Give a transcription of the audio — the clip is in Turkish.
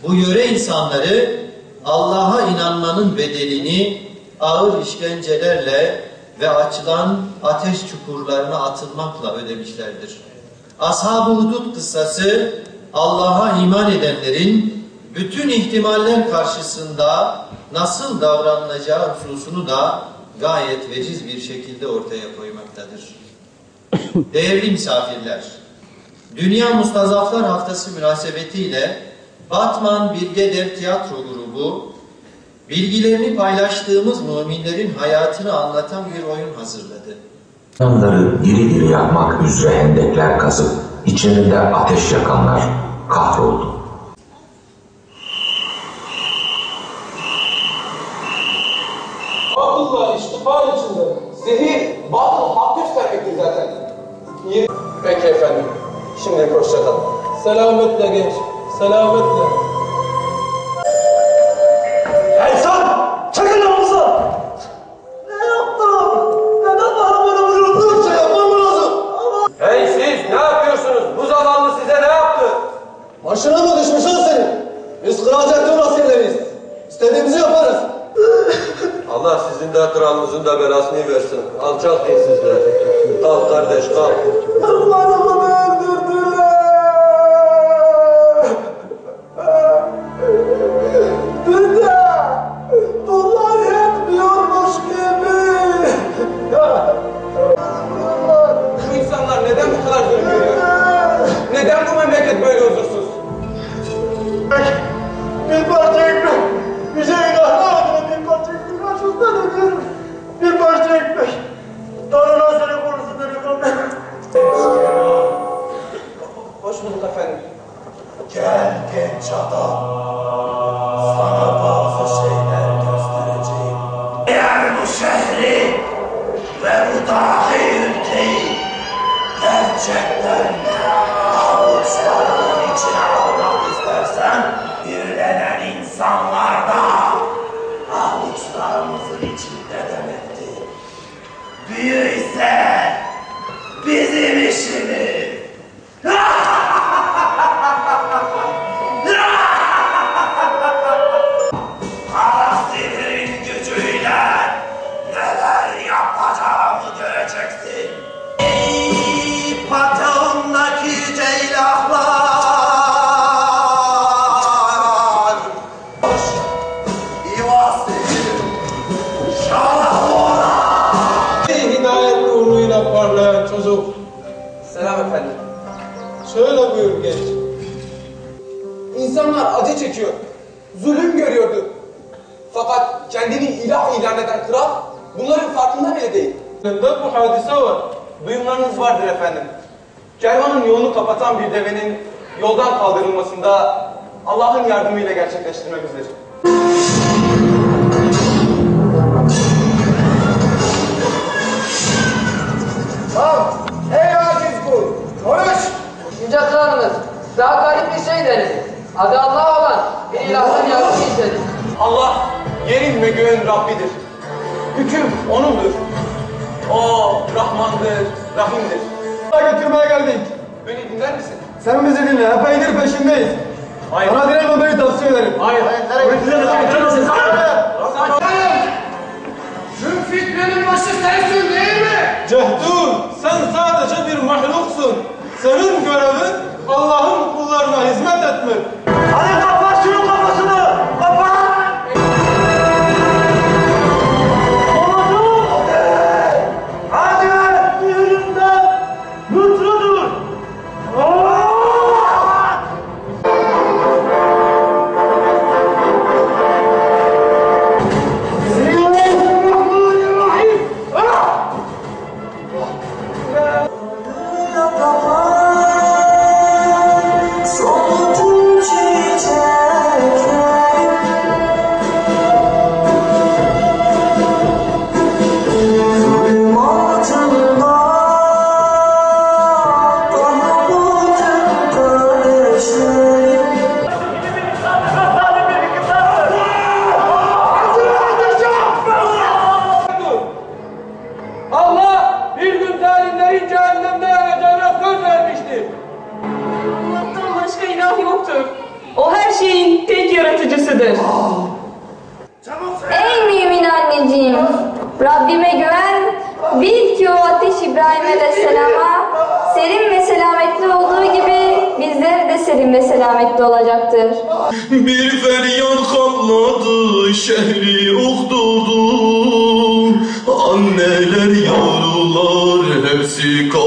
bu yöre insanları Allah'a inanmanın bedelini ağır işkencelerle ve açılan ateş çukurlarına atılmakla ödemişlerdir. Ashab-ı Hudud kıssası Allah'a iman edenlerin bütün ihtimaller karşısında nasıl davranılacağı hususunu da gayet veciz bir şekilde ortaya koymaktadır. Değerli misafirler, Dünya Mustazaflar Haftası münasebetiyle Batman Bilgeder Tiyatro Grubu bilgilerini paylaştığımız müminlerin hayatını anlatan bir oyun hazırladı. Onları diri diri yakmak üzere hendekler kazıp içlerinde ateş yakanlar kahroldu. Abdullah iştifal içinde zehir, batıl hak göstermektir zaten. Peki efendim. Şimdilik hoşçakalın. Selametle genç. Selametle. Eysan! Çekil namusa! Ne yaptım? Neden bana böyle vuruldun? Şey yapmam lazım. Hey siz ne yapıyorsunuz? Bu zavallı size ne yaptı? Başına mı düşmüş o senin? Biz kıracak askerleriyiz. İstediğimizi yaparız. Allah sizin de kralınızın da belasını versin. Alçak dinsizler. Kalk kardeş kalk. Kızlarımı da öldürdüler. Dünya! Bunlar yetmiyormuş gibi. Bu insanlar neden bu kadar zulüm görüyor? Neden bu memleket böyle huzursuz? Bir parça ekmek. Bir şey kahramanına bir parça ekmek. Açlıktan ölüyorum. Bir parça ekmek. Tanrı'na seni korusun delikanlı. Hoş bulduk efendim. Gel genç adam. Sana bazı şeyler göstereceğim. Eğer bu şehri ve bu dahi ülkeyi gerçekten avuçlarının içine almak istersen yürülen insanlar da avuçlarımızın içinde demektir. Büyü ise bizim işimiz. Kara sihirin gücüyle neler yapacağımı göreceksin. Ey patağımdaki ceylahlar! İvasıyım, şahora! Hidayet nuruyla parlayan çocuk. Selam efendim. Şöyle buyur genç. İnsanlar acı çekiyor. Zulüm görüyordu. Fakat kendini ilah ilan eden kral bunların farkında bile değil. Bu hadise var. Duyumlarınız vardır efendim. Kervanın yolunu kapatan bir devenin yoldan kaldırılmasında Allah'ın yardımıyla gerçekleştirmemizdir. Tamam, ey aciz kul, konuş! Yüce Kralımız, daha garip bir şey denedi. Adı Allah olan bir ilahın yardımı istedi. Allah yerin ve göğün Rabbidir. Hüküm O'nundur. O Rahmandır, Rahim'dir. Götürmeye geldik. Beni dinler misin? Sen bizi dinle, epeydir peşindeyiz. Hayır. Sana direnmemeyi tavsiye ederim. Hayır. Şu fitnenin başı sensin değil mi? Cehdun, sen sadece bir mahluksun. Senin görevin Allah'ın kullarına hizmet etmek. Hadi kapat şunun kafasını! Kapat! Hadi! Yerinden mutludur! Son yöneticisidir. Ey mümin anneciğim, Rabbime güven, bil ki o ateş İbrahim Aleyhisselam'a serin ve selametli olduğu gibi bizleri de serin ve selametli olacaktır. Bir feryat kapladı şehri Uhud'u, anneler yavrular hepsi kaldı.